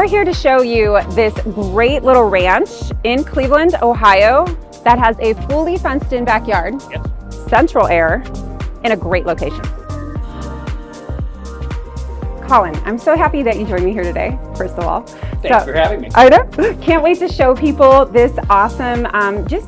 here to show you this great little ranch in Cleveland, Ohio, that has a fully fenced in backyard, central air, in a great location. Colin, I'm so happy that you joined me here today, first of all. Thanks for having me. I know. Can't wait to show people this awesome, this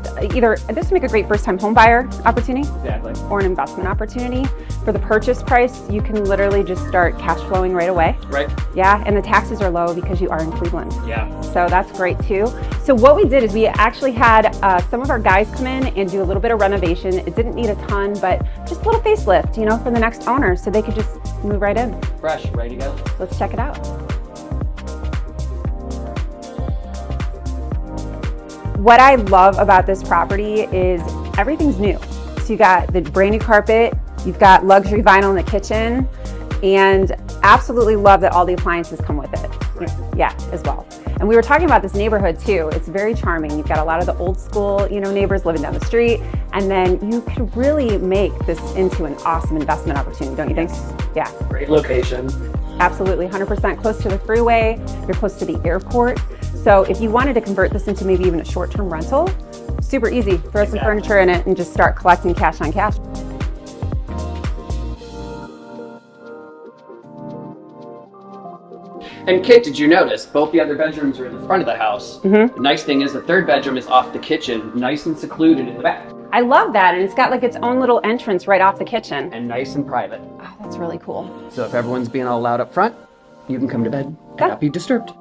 will make a great first time home buyer opportunity. Exactly. Or an investment opportunity. For the purchase price, you can literally just start cash flowing right away. Right. Yeah, and the taxes are low because you are in Cleveland. Yeah. So that's great too. So what we did is we actually had some of our guys come in and do a little bit of renovation. It didn't need a ton, but just a little facelift, you know, for the next owner, so they could just move right in. Fresh, ready to go. Let's check it out. What I love about this property is everything's new. So you got the brand new carpet, you've got luxury vinyl in the kitchen, and absolutely love that all the appliances come with it. Right. Yeah, as well. And we were talking about this neighborhood too. It's very charming. You've got a lot of the old school, neighbors living down the street, and then you could really make this into an awesome investment opportunity, don't you think? Yeah. Great location. Absolutely, 100% close to the freeway. You're close to the airport. So if you wanted to convert this into maybe even a short-term rental, super easy. Throw some furniture in it and just start collecting cash on cash. And Kit, did you notice both the other bedrooms are in the front of the house? Mm-hmm. The nice thing is the third bedroom is off the kitchen, nice and secluded in the back. I love that, and it's got like its own little entrance right off the kitchen. And nice and private. Oh, that's really cool. So if everyone's being all loud up front, you can come to bed and not be disturbed.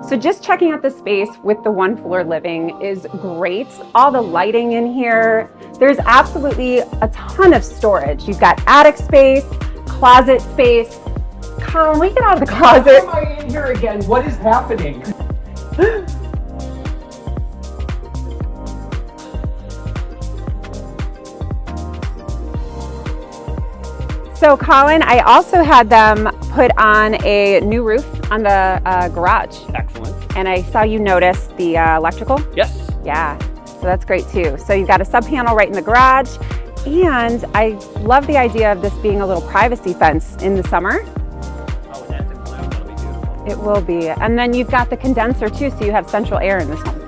So just checking out the space with the one floor living is great. All the lighting in here. There's absolutely a ton of storage. You've got attic space, closet space. Colin, we get out of the closet. Why am I in here again? What is happening? So Colin, I also had them put on a new roof on the garage. Excellent. And I saw you notice the electrical. Yes. Yeah, so that's great too. So you've got a sub panel right in the garage, and I love the idea of this being a little privacy fence in the summer. Oh, and that's in blue. That'll be beautiful. It will be. And then you've got the condenser too, so you have central air in this home.